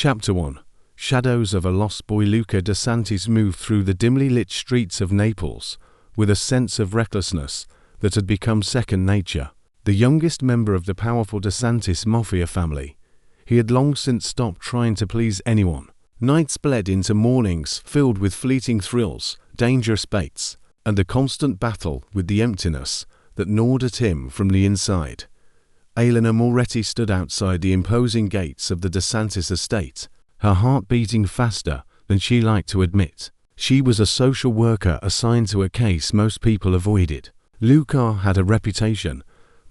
Chapter 1. Shadows of a Lost Boy. Luca De Santis moved through the dimly lit streets of Naples with a sense of recklessness that had become second nature. The youngest member of the powerful De Santis Mafia family, he had long since stopped trying to please anyone. Nights bled into mornings filled with fleeting thrills, dangerous baits, and a constant battle with the emptiness that gnawed at him from the inside. Elena Moretti stood outside the imposing gates of the De Santis estate, her heart beating faster than she liked to admit. She was a social worker assigned to a case most people avoided. Luca had a reputation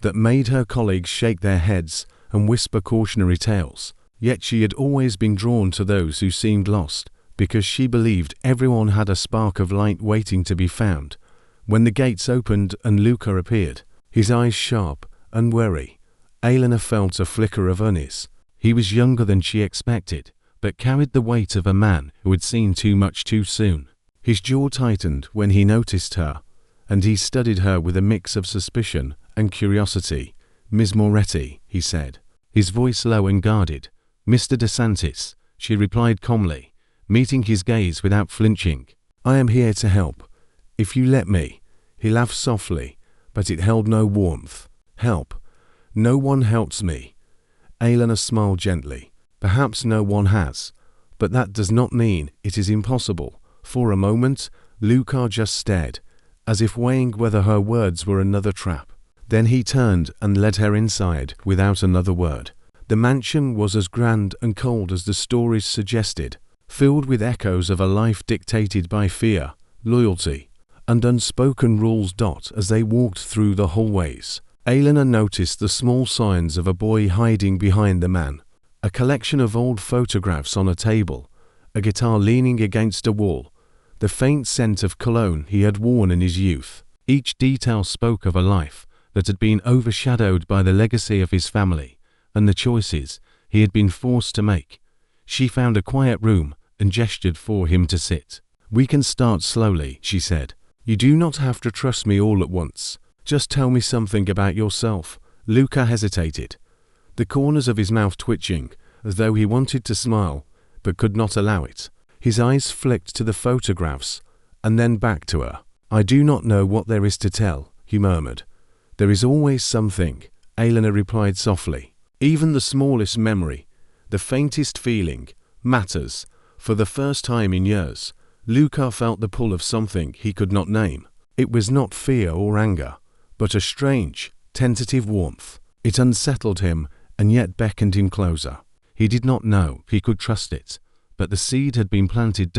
that made her colleagues shake their heads and whisper cautionary tales. Yet she had always been drawn to those who seemed lost, because she believed everyone had a spark of light waiting to be found. When the gates opened and Luca appeared, his eyes sharp and wary, Elena felt a flicker of unease. He was younger than she expected, but carried the weight of a man who had seen too much too soon. His jaw tightened when he noticed her, and he studied her with a mix of suspicion and curiosity. "Miss Moretti," he said, his voice low and guarded. "Mr. De Santis," she replied calmly, meeting his gaze without flinching. "I am here to help, if you let me." He laughed softly, but it held no warmth. "Help? No one helps me." Elena smiled gently. "Perhaps no one has, but that does not mean it is impossible." For a moment, Luca just stared, as if weighing whether her words were another trap. Then he turned and led her inside without another word. The mansion was as grand and cold as the stories suggested, filled with echoes of a life dictated by fear, loyalty, and unspoken rules. As they walked through the hallways, Elena noticed the small signs of a boy hiding behind the man, a collection of old photographs on a table, a guitar leaning against a wall, the faint scent of cologne he had worn in his youth. Each detail spoke of a life that had been overshadowed by the legacy of his family and the choices he had been forced to make. She found a quiet room and gestured for him to sit. "We can start slowly," she said. "You do not have to trust me all at once. Just tell me something about yourself." Luca hesitated, the corners of his mouth twitching, as though he wanted to smile, but could not allow it. His eyes flicked to the photographs, and then back to her. "I do not know what there is to tell," he murmured. "There is always something," Elena replied softly. "Even the smallest memory, the faintest feeling, matters." For the first time in years, Luca felt the pull of something he could not name. It was not fear or anger, but a strange, tentative warmth. It unsettled him and yet beckoned him closer. He did not know he could trust it, but the seed had been planted.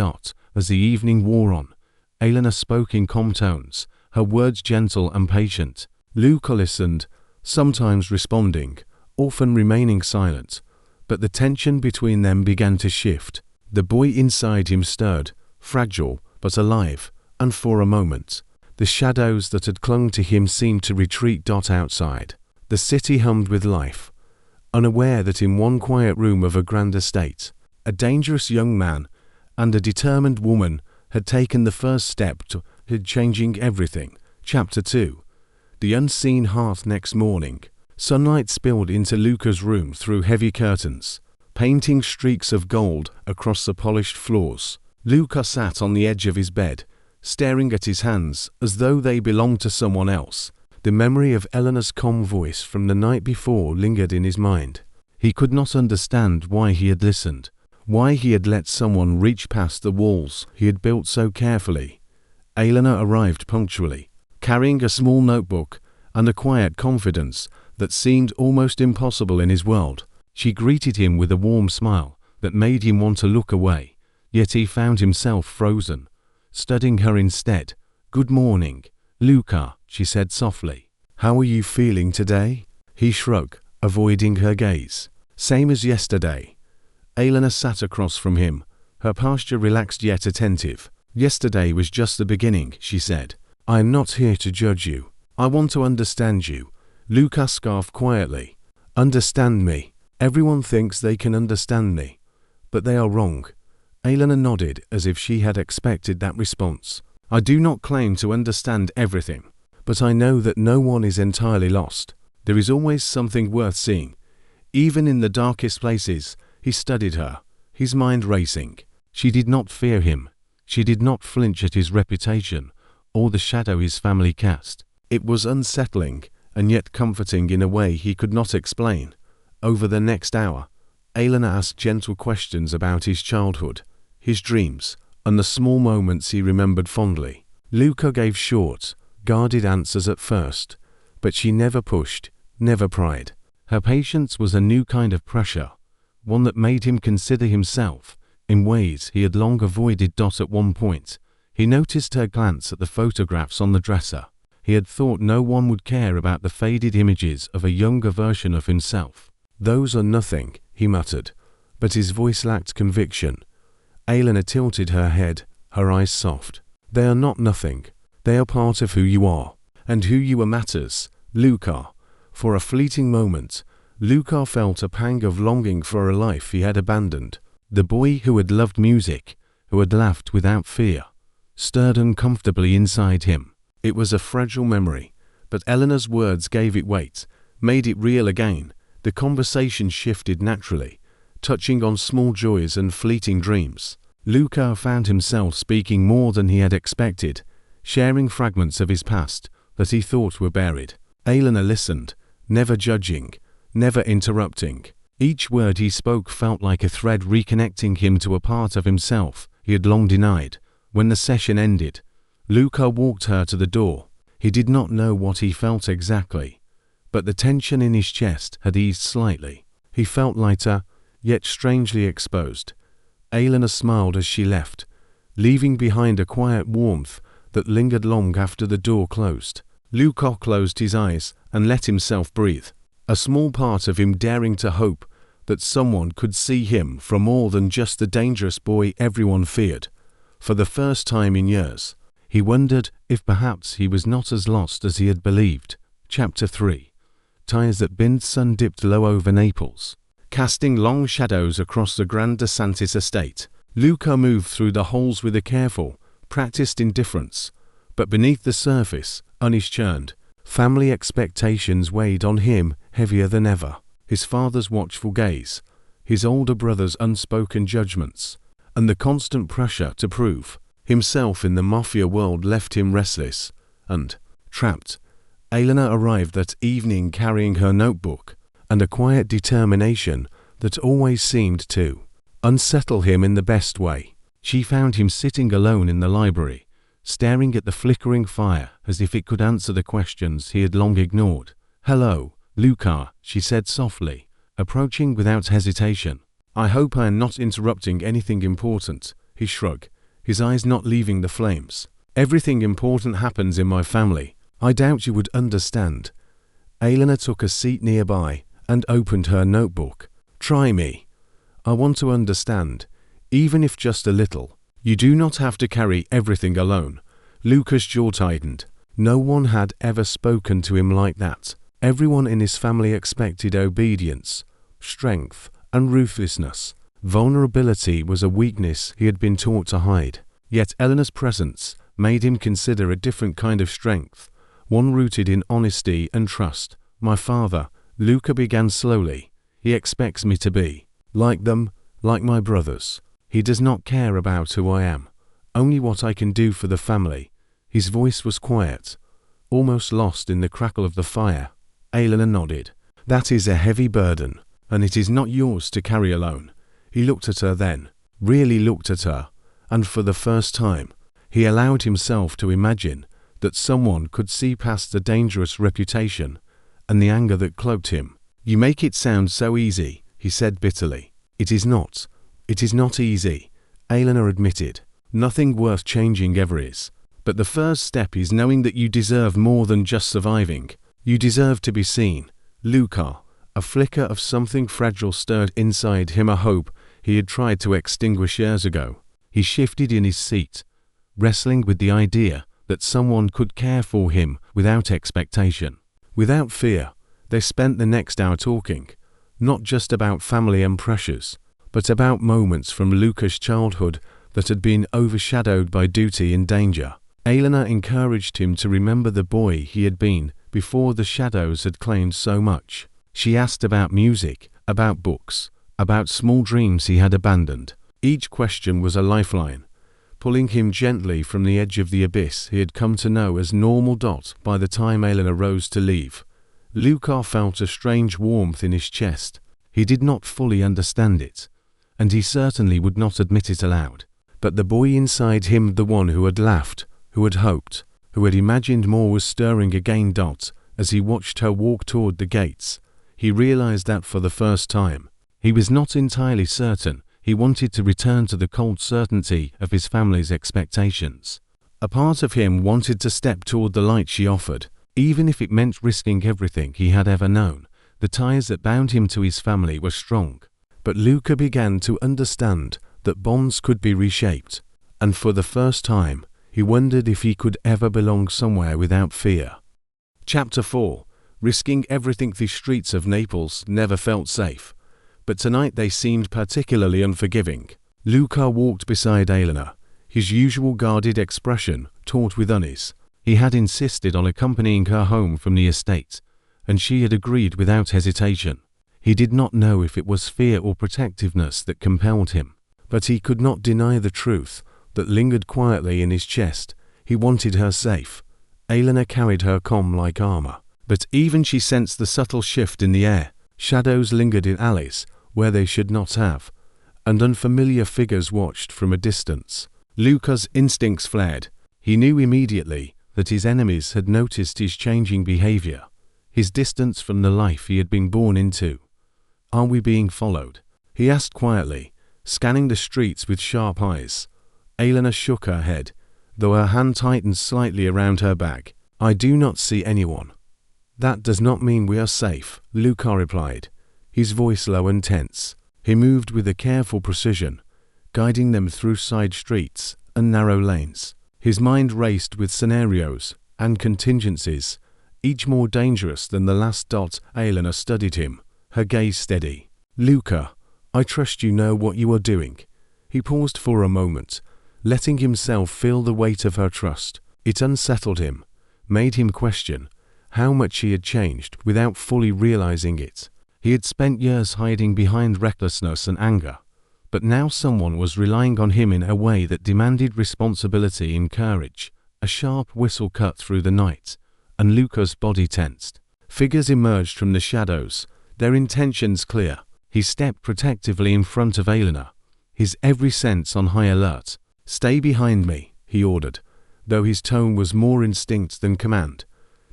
As the evening wore on, Elena spoke in calm tones, her words gentle and patient. Luca listened, sometimes responding, often remaining silent, but the tension between them began to shift. The boy inside him stirred, fragile but alive, and for a moment, the shadows that had clung to him seemed to retreat. Outside, the city hummed with life, unaware that in one quiet room of a grand estate, a dangerous young man and a determined woman had taken the first step to changing everything. Chapter 2. The unseen heart. Next morning, sunlight spilled into Luca's room through heavy curtains, painting streaks of gold across the polished floors. Luca sat on the edge of his bed, staring at his hands as though they belonged to someone else. The memory of Elena's calm voice from the night before lingered in his mind. He could not understand why he had listened, why he had let someone reach past the walls he had built so carefully. Elena arrived punctually, carrying a small notebook and a quiet confidence that seemed almost impossible in his world. She greeted him with a warm smile that made him want to look away, yet he found himself frozen, studying her instead. "Good morning, Luca," she said softly. "How are you feeling today?" He shrugged, avoiding her gaze. "Same as yesterday." Elena sat across from him, her posture relaxed yet attentive. "Yesterday was just the beginning," she said. "I am not here to judge you. I want to understand you." Luca scoffed quietly. "Understand me? Everyone thinks they can understand me, but they are wrong." Elena nodded as if she had expected that response. "I do not claim to understand everything, but I know that no one is entirely lost. There is always something worth seeing, even in the darkest places." He studied her, his mind racing. She did not fear him. She did not flinch at his reputation, or the shadow his family cast. It was unsettling, and yet comforting in a way he could not explain. Over the next hour, Elena asked gentle questions about his childhood, his dreams, and the small moments he remembered fondly. Luca gave short, guarded answers at first, but she never pushed, never pried. Her patience was a new kind of pressure, one that made him consider himself, in ways he had long avoided. At one point, he noticed her glance at the photographs on the dresser. He had thought no one would care about the faded images of a younger version of himself. "Those are nothing," he muttered, but his voice lacked conviction. Elena tilted her head, her eyes soft. "They are not nothing. They are part of who you are, and who you are matters, Luca." For a fleeting moment, Luca felt a pang of longing for a life he had abandoned. The boy who had loved music, who had laughed without fear, stirred uncomfortably inside him. It was a fragile memory, but Elena's words gave it weight, made it real again. The conversation shifted naturally, touching on small joys and fleeting dreams. Luca found himself speaking more than he had expected, sharing fragments of his past that he thought were buried. Elena listened, never judging, never interrupting. Each word he spoke felt like a thread reconnecting him to a part of himself he had long denied. When the session ended, Luca walked her to the door. He did not know what he felt exactly, but the tension in his chest had eased slightly. He felt lighter, yet strangely exposed. Elena smiled as she left, leaving behind a quiet warmth that lingered long after the door closed. Luca closed his eyes and let himself breathe, a small part of him daring to hope that someone could see him for more than just the dangerous boy everyone feared. For the first time in years, he wondered if perhaps he was not as lost as he had believed. Chapter 3. Tires that bind. Sun dipped low over Naples, casting long shadows across the Grand De Santis estate. Luca moved through the halls with a careful, practiced indifference, but beneath the surface, unchurned, family expectations weighed on him heavier than ever. His father's watchful gaze, his older brother's unspoken judgments, and the constant pressure to prove himself in the Mafia world left him restless and trapped. Elena arrived that evening carrying her notebook and a quiet determination that always seemed to unsettle him in the best way. She found him sitting alone in the library, staring at the flickering fire as if it could answer the questions he had long ignored. "Hello, Luca," she said softly, approaching without hesitation. "I hope I am not interrupting anything important," he shrugged, his eyes not leaving the flames. "Everything important happens in my family. I doubt you would understand." Elena took a seat nearby and opened her notebook. "Try me. I want to understand, even if just a little. You do not have to carry everything alone." Luca's jaw tightened. No one had ever spoken to him like that. Everyone in his family expected obedience, strength, and ruthlessness. Vulnerability was a weakness he had been taught to hide. Yet Elena's presence made him consider a different kind of strength, one rooted in honesty and trust. "My father," Luca began slowly, "he expects me to be like them, like my brothers. He does not care about who I am, only what I can do for the family." His voice was quiet, almost lost in the crackle of the fire. Elena nodded. "That is a heavy burden, and it is not yours to carry alone." He looked at her then, really looked at her, and for the first time, he allowed himself to imagine that someone could see past the dangerous reputation and the anger that cloaked him. "You make it sound so easy," he said bitterly. "It is not. It is not easy," Elena admitted. "Nothing worth changing ever is. But the first step is knowing that you deserve more than just surviving. You deserve to be seen." Luca, a flicker of something fragile stirred inside him, a hope he had tried to extinguish years ago. He shifted in his seat, wrestling with the idea that someone could care for him without expectation, without fear. They spent the next hour talking, not just about family and pressures, but about moments from Luca's childhood that had been overshadowed by duty and danger. Elena encouraged him to remember the boy he had been before the shadows had claimed so much. She asked about music, about books, about small dreams he had abandoned. Each question was a lifeline, pulling him gently from the edge of the abyss he had come to know as normal. By the time Elena rose to leave, Luca felt a strange warmth in his chest. He did not fully understand it, and he certainly would not admit it aloud. But the boy inside him, the one who had laughed, who had hoped, who had imagined more, was stirring again. As he watched her walk toward the gates, he realized that for the first time, he was not entirely certain he wanted to return to the cold certainty of his family's expectations. A part of him wanted to step toward the light she offered, even if it meant risking everything he had ever known. The ties that bound him to his family were strong, but Luca began to understand that bonds could be reshaped, and for the first time, he wondered if he could ever belong somewhere without fear. Chapter 4. Risking everything. The streets of Naples never felt safe, but tonight they seemed particularly unforgiving. Luca walked beside Elena, his usual guarded expression taut with unease. He had insisted on accompanying her home from the estate, and she had agreed without hesitation. He did not know if it was fear or protectiveness that compelled him, but he could not deny the truth that lingered quietly in his chest. He wanted her safe. Elena carried her calm like armor, but even she sensed the subtle shift in the air. Shadows lingered in alleys where they should not have, and unfamiliar figures watched from a distance. Luca's instincts flared. He knew immediately that his enemies had noticed his changing behavior, his distance from the life he had been born into. "Are we being followed?" he asked quietly, scanning the streets with sharp eyes. Elena shook her head, though her hand tightened slightly around her bag. "I do not see anyone." "That does not mean we are safe," Luca replied, his voice low and tense. He moved with a careful precision, guiding them through side streets and narrow lanes. His mind raced with scenarios and contingencies, each more dangerous than the last. Elena studied him, her gaze steady. "Luca, I trust you know what you are doing." He paused for a moment, letting himself feel the weight of her trust. It unsettled him, made him question how much he had changed without fully realizing it. He had spent years hiding behind recklessness and anger, but now someone was relying on him in a way that demanded responsibility and courage. A sharp whistle cut through the night, and Luca's body tensed. Figures emerged from the shadows, their intentions clear. He stepped protectively in front of Elena, his every sense on high alert. "Stay behind me," he ordered, though his tone was more instinct than command.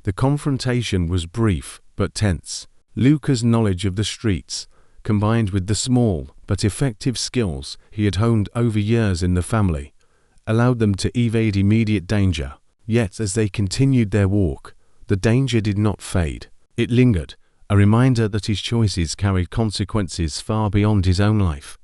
The confrontation was brief but tense. Luca's knowledge of the streets, combined with the small but effective skills he had honed over years in the family, allowed them to evade immediate danger. Yet as they continued their walk, the danger did not fade. It lingered, a reminder that his choices carried consequences far beyond his own life.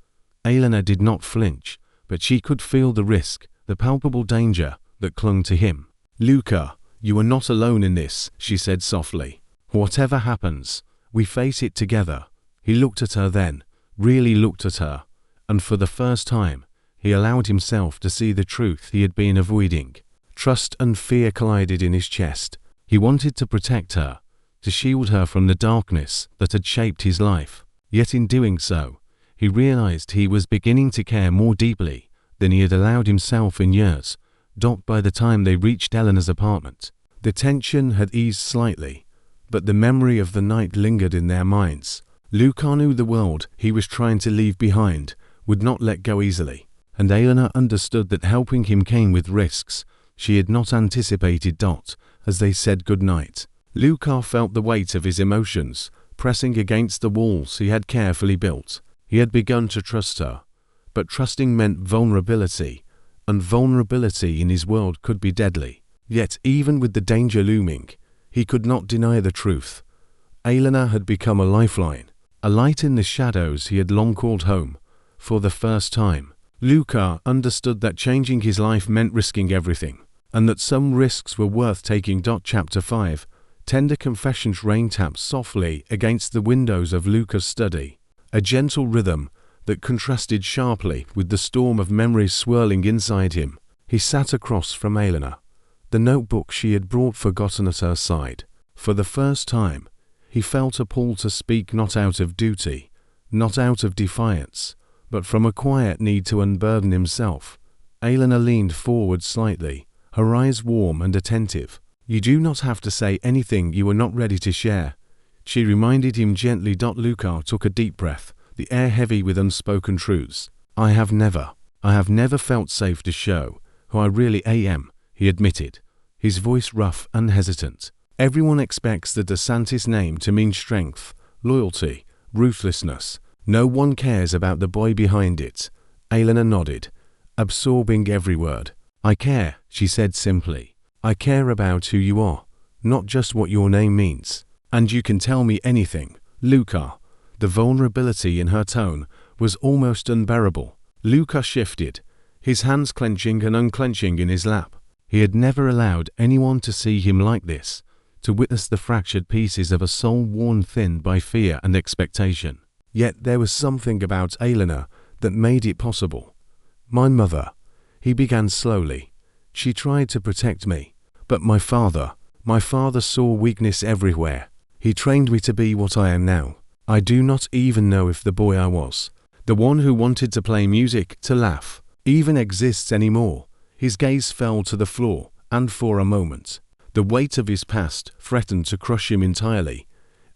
Elena did not flinch, but she could feel the risk, the palpable danger that clung to him. "Luca, you are not alone in this," she said softly. "Whatever happens, we face it together." He looked at her then, really looked at her, and for the first time, he allowed himself to see the truth he had been avoiding. Trust and fear collided in his chest. He wanted to protect her, to shield her from the darkness that had shaped his life. Yet in doing so, he realized he was beginning to care more deeply than he had allowed himself in years. By the time they reached Elena's apartment, the tension had eased slightly, but the memory of the night lingered in their minds. Luca knew the world he was trying to leave behind would not let go easily, and Elena understood that helping him came with risks she had not anticipated. As they said goodnight, Luca felt the weight of his emotions pressing against the walls he had carefully built. He had begun to trust her, but trusting meant vulnerability, and vulnerability in his world could be deadly. Yet even with the danger looming, he could not deny the truth. Elena had become a lifeline, a light in the shadows he had long called home. For the first time, Luca understood that changing his life meant risking everything, and that some risks were worth taking. Chapter 5. Tender confessions. Rain tapped softly against the windows of Luca's study, a gentle rhythm that contrasted sharply with the storm of memories swirling inside him. He sat across from Elena, the notebook she had brought forgotten at her side. For the first time, he felt a pull to speak, not out of duty, not out of defiance, but from a quiet need to unburden himself. Elena leaned forward slightly, her eyes warm and attentive. "You do not have to say anything you are not ready to share," she reminded him gently. Luca took a deep breath, the air heavy with unspoken truths. I have never felt safe to show who I really am," he admitted, his voice rough and hesitant. "Everyone expects the De Santis name to mean strength, loyalty, ruthlessness. No one cares about the boy behind it." Elena nodded, absorbing every word. "I care," she said simply. "I care about who you are, not just what your name means. And you can tell me anything, Luca." The vulnerability in her tone was almost unbearable. Luca shifted, his hands clenching and unclenching in his lap. He had never allowed anyone to see him like this, to witness the fractured pieces of a soul worn thin by fear and expectation. Yet there was something about Elena that made it possible. "My mother," he began slowly. "She tried to protect me. But my father saw weakness everywhere. He trained me to be what I am now. I do not even know if the boy I was, the one who wanted to play music, to laugh, even exists anymore." His gaze fell to the floor, and for a moment, the weight of his past threatened to crush him entirely.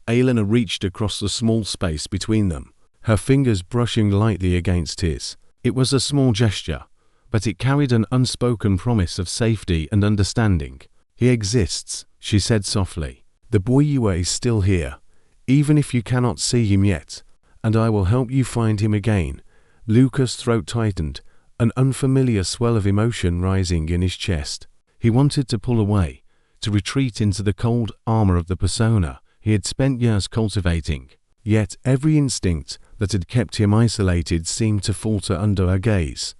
Elena reached across the small space between them, her fingers brushing lightly against his. It was a small gesture, but it carried an unspoken promise of safety and understanding. "He exists," she said softly. "The boy you are is still here, even if you cannot see him yet, and I will help you find him again." Luca's throat tightened, an unfamiliar swell of emotion rising in his chest. He wanted to pull away, to retreat into the cold armor of the persona he had spent years cultivating. Yet every instinct that had kept him isolated seemed to falter under her gaze.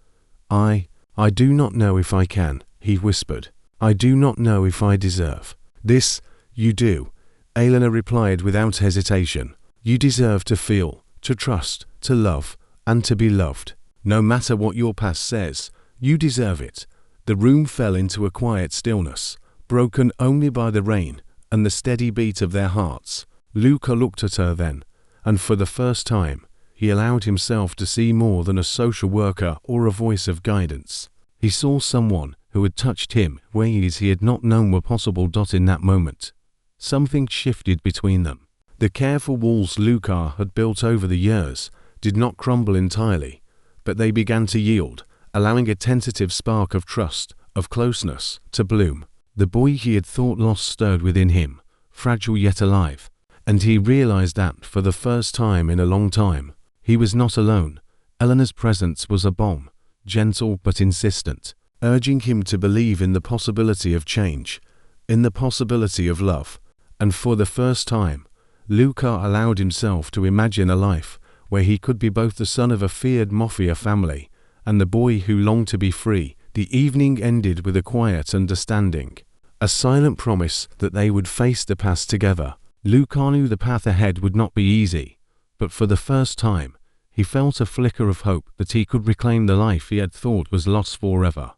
I do not know if I can," he whispered. "I do not know if I deserve this." "You do," Elena replied without hesitation. "You deserve to feel, to trust, to love, and to be loved. No matter what your past says, you deserve it." The room fell into a quiet stillness, broken only by the rain and the steady beat of their hearts. Luca looked at her then, and for the first time, he allowed himself to see more than a social worker or a voice of guidance. He saw someone who had touched him ways he had not known were possible. In that moment, something shifted between them. The careful walls Luca had built over the years did not crumble entirely, but they began to yield, allowing a tentative spark of trust, of closeness, to bloom. The boy he had thought lost stirred within him, fragile yet alive, and he realized that for the first time in a long time, he was not alone. Elena's presence was a balm, gentle but insistent, urging him to believe in the possibility of change, in the possibility of love. And for the first time, Luca allowed himself to imagine a life where he could be both the son of a feared Mafia family and the boy who longed to be free. The evening ended with a quiet understanding, a silent promise that they would face the past together. Luca knew the path ahead would not be easy, but for the first time, he felt a flicker of hope that he could reclaim the life he had thought was lost forever.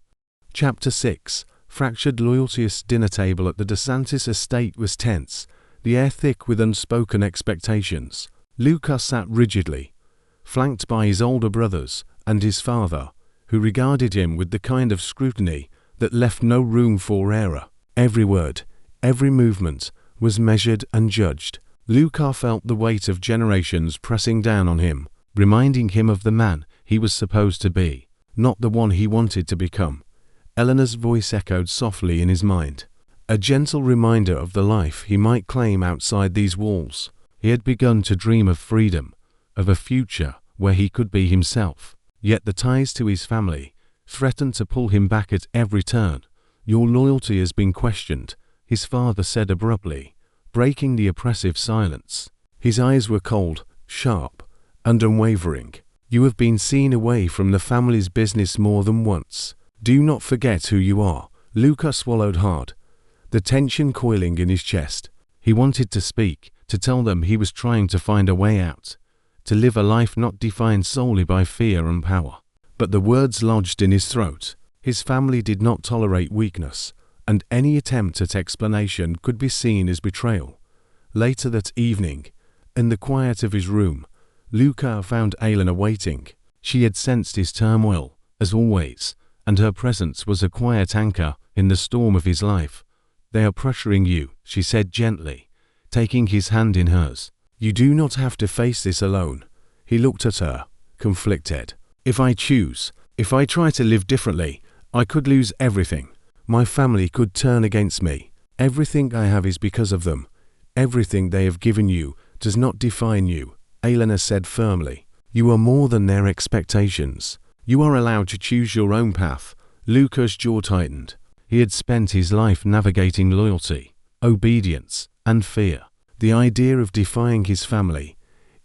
Chapter 6. Fractured loyalty's dinner table at the De Santis estate was tense, the air thick with unspoken expectations. Luca sat rigidly, flanked by his older brothers and his father, who regarded him with the kind of scrutiny that left no room for error. Every word, every movement was measured and judged. Luca felt the weight of generations pressing down on him, reminding him of the man he was supposed to be, not the one he wanted to become. Elena's voice echoed softly in his mind, a gentle reminder of the life he might claim outside these walls. He had begun to dream of freedom, of a future where he could be himself. Yet the ties to his family threatened to pull him back at every turn. "Your loyalty has been questioned," his father said abruptly, breaking the oppressive silence. His eyes were cold, sharp, and unwavering. "You have been seen away from the family's business more than once. Do not forget who you are." Luca swallowed hard, the tension coiling in his chest. He wanted to speak, to tell them he was trying to find a way out, to live a life not defined solely by fear and power. But the words lodged in his throat. His family did not tolerate weakness, and any attempt at explanation could be seen as betrayal. Later that evening, in the quiet of his room, Luca found Elena waiting. She had sensed his turmoil, as always, and her presence was a quiet anchor in the storm of his life. "They are pressuring you," she said gently, taking his hand in hers. "You do not have to face this alone." He looked at her, conflicted. If I try to live differently, I could lose everything. My family could turn against me. Everything I have is because of them. Everything they have given you does not define you," Elena said firmly. "You are more than their expectations. You are allowed to choose your own path." Luca's jaw tightened. He had spent his life navigating loyalty, obedience, and fear. The idea of defying his family,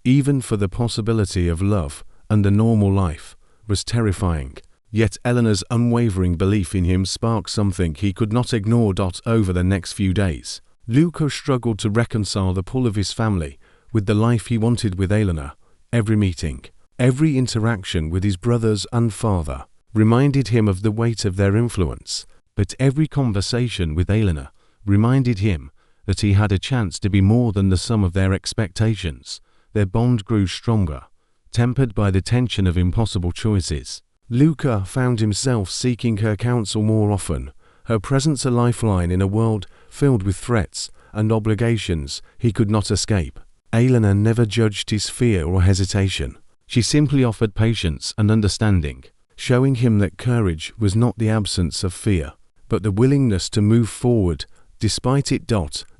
even for the possibility of love and a normal life, was terrifying. Yet Elena's unwavering belief in him sparked something he could not ignore. Over the next few days, Luca struggled to reconcile the pull of his family with the life he wanted with Elena. Every meeting, every interaction with his brothers and father reminded him of the weight of their influence, but every conversation with Elena reminded him that he had a chance to be more than the sum of their expectations. Their bond grew stronger, tempered by the tension of impossible choices. Luca found himself seeking her counsel more often, her presence a lifeline in a world filled with threats and obligations he could not escape. Elena never judged his fear or hesitation. She simply offered patience and understanding, showing him that courage was not the absence of fear, but the willingness to move forward despite it.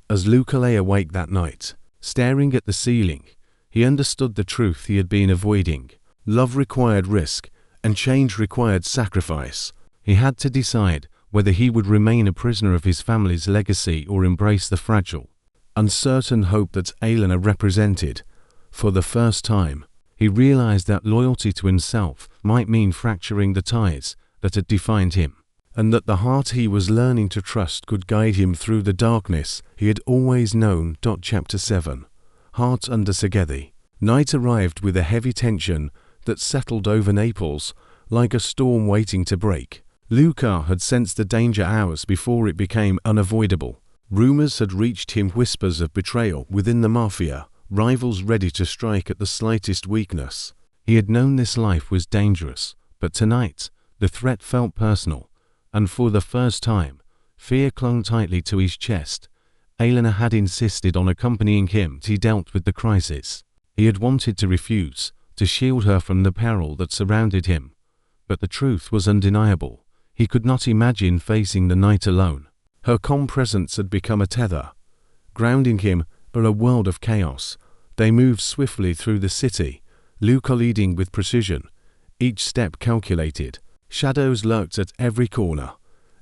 As Luca lay awake that night, staring at the ceiling, he understood the truth he had been avoiding. Love required risk, and change required sacrifice. He had to decide whether he would remain a prisoner of his family's legacy or embrace the fragile, uncertain hope that Elena represented. For the first time, he realized that loyalty to himself might mean fracturing the ties that had defined him, and that the heart he was learning to trust could guide him through the darkness he had always known. Chapter 7. Heart Under Saghetti. Night arrived with a heavy tension that settled over Naples like a storm waiting to break. Luca had sensed the danger hours before it became unavoidable. Rumors had reached him, whispers of betrayal within the Mafia, rivals ready to strike at the slightest weakness. He had known this life was dangerous, but tonight, the threat felt personal, and for the first time, fear clung tightly to his chest. Elena had insisted on accompanying him as he dealt with the crisis. He had wanted to refuse, to shield her from the peril that surrounded him, but the truth was undeniable. He could not imagine facing the night alone. Her calm presence had become a tether, grounding him in a world of chaos. They moved swiftly through the city, Luca leading with precision, each step calculated. Shadows lurked at every corner,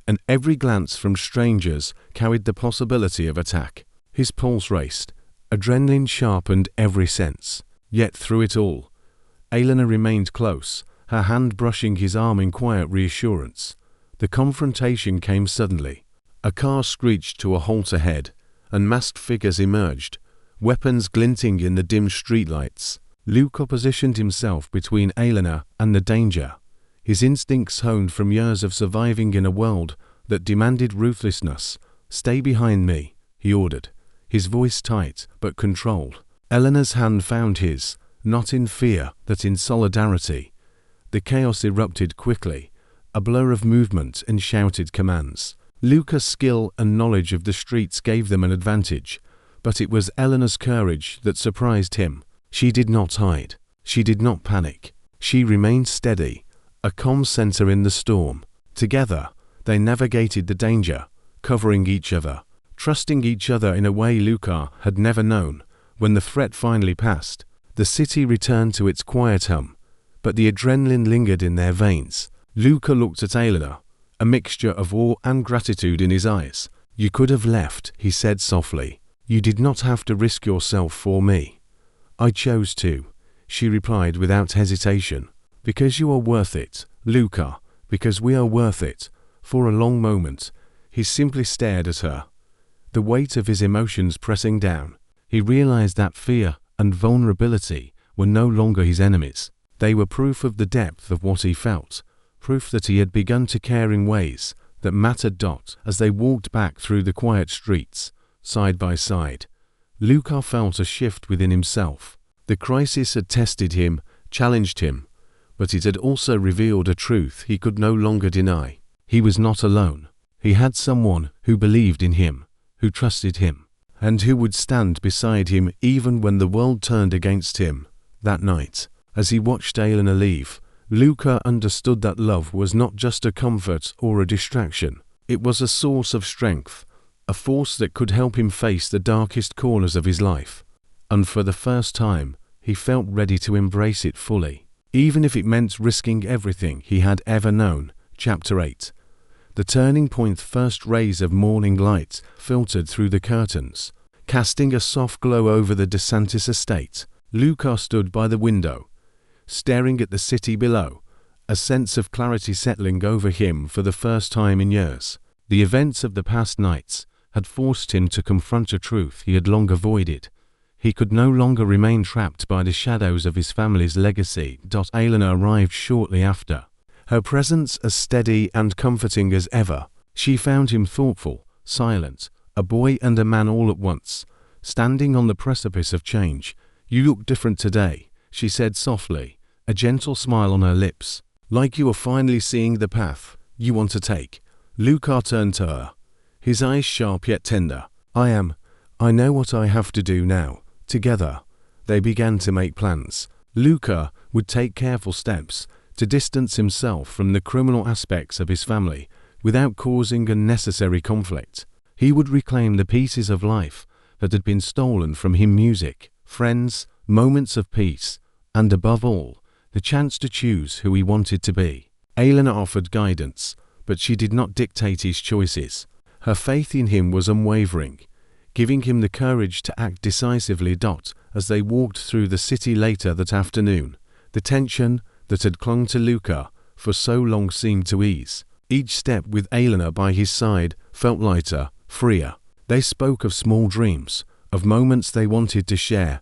and every glance from strangers carried the possibility of attack. His pulse raced, adrenaline sharpened every sense. Yet through it all, Elena remained close, her hand brushing his arm in quiet reassurance. The confrontation came suddenly. A car screeched to a halt ahead, and masked figures emerged, weapons glinting in the dim streetlights. Luca positioned himself between Elena and the danger, his instincts honed from years of surviving in a world that demanded ruthlessness. "Stay behind me," he ordered, his voice tight but controlled. Elena's hand found his, not in fear, but in solidarity. The chaos erupted quickly, a blur of movement and shouted commands. Luca's skill and knowledge of the streets gave them an advantage, but it was Elena's courage that surprised him. She did not hide. She did not panic. She remained steady, a calm center in the storm. Together, they navigated the danger, covering each other, trusting each other in a way Luca had never known. When the threat finally passed, the city returned to its quiet hum, but the adrenaline lingered in their veins. Luca looked at Elena, a mixture of awe and gratitude in his eyes. "You could have left," he said softly. "You did not have to risk yourself for me." "I chose to," she replied without hesitation. "Because you are worth it, Luca, because we are worth it." For a long moment, he simply stared at her, the weight of his emotions pressing down. He realized that fear and vulnerability were no longer his enemies. They were proof of the depth of what he felt, proof that he had begun to care in ways that mattered. As they walked back through the quiet streets, side by side, Luca felt a shift within himself. The crisis had tested him, challenged him, but it had also revealed a truth he could no longer deny. He was not alone. He had someone who believed in him, who trusted him, and who would stand beside him even when the world turned against him. That night, as he watched Elena leave, Luca understood that love was not just a comfort or a distraction. It was a source of strength, a force that could help him face the darkest corners of his life. And for the first time, he felt ready to embrace it fully, even if it meant risking everything he had ever known. Chapter 8. The turning point. First rays of morning light filtered through the curtains, casting a soft glow over the De Santis estate. Luca stood by the window, staring at the city below, a sense of clarity settling over him for the first time in years. The events of the past nights had forced him to confront a truth he had long avoided. He could no longer remain trapped by the shadows of his family's legacy. Elena arrived shortly after, her presence as steady and comforting as ever. She found him thoughtful, silent, a boy and a man all at once, standing on the precipice of change. "You look different today," she said softly, a gentle smile on her lips. "Like you are finally seeing the path you want to take." Luca turned to her, his eyes sharp yet tender. I know what I have to do now." Together, they began to make plans. Luca would take careful steps to distance himself from the criminal aspects of his family without causing unnecessary conflict. He would reclaim the pieces of life that had been stolen from him: music, friends, moments of peace, and above all, the chance to choose who he wanted to be. Elena offered guidance, but she did not dictate his choices. Her faith in him was unwavering, giving him the courage to act decisively. As they walked through the city later that afternoon, the tension that had clung to Luca for so long seemed to ease. Each step with Elena by his side felt lighter, freer. They spoke of small dreams, of moments they wanted to share,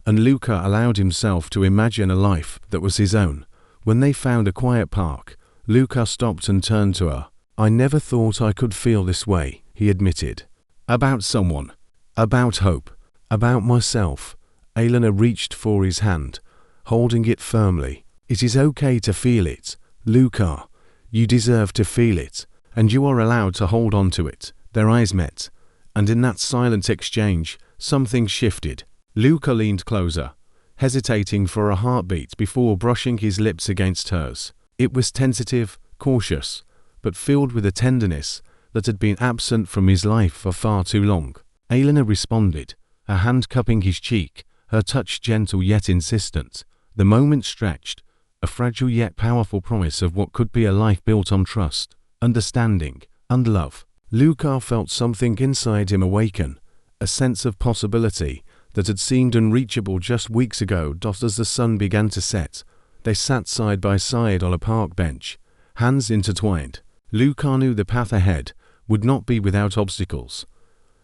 and Luca allowed himself to imagine a life that was his own. When they found a quiet park, Luca stopped and turned to her. "I never thought I could feel this way," he admitted. "About someone, about hope, about myself." Elena reached for his hand, holding it firmly. "It is okay to feel it, Luca. You deserve to feel it, and you are allowed to hold on to it." Their eyes met, and in that silent exchange, something shifted. Luca leaned closer, hesitating for a heartbeat before brushing his lips against hers. It was tentative, cautious, but filled with a tenderness that had been absent from his life for far too long. Elena responded, her hand cupping his cheek, her touch gentle yet insistent. The moment stretched, a fragile yet powerful promise of what could be a life built on trust, understanding, and love. Luca felt something inside him awaken, a sense of possibility that had seemed unreachable just weeks ago. As the sun began to set, they sat side by side on a park bench, hands intertwined. Luca knew the path ahead would not be without obstacles,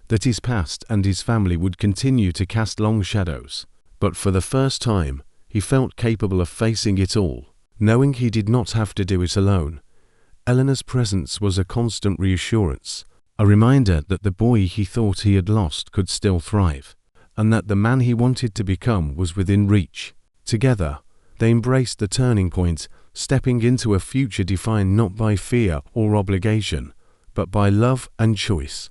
that his past and his family would continue to cast long shadows. But for the first time, he felt capable of facing it all, knowing he did not have to do it alone. Elena's presence was a constant reassurance, a reminder that the boy he thought he had lost could still thrive, and that the man he wanted to become was within reach. Together, they embraced the turning point, stepping into a future defined not by fear or obligation, but by love and choice.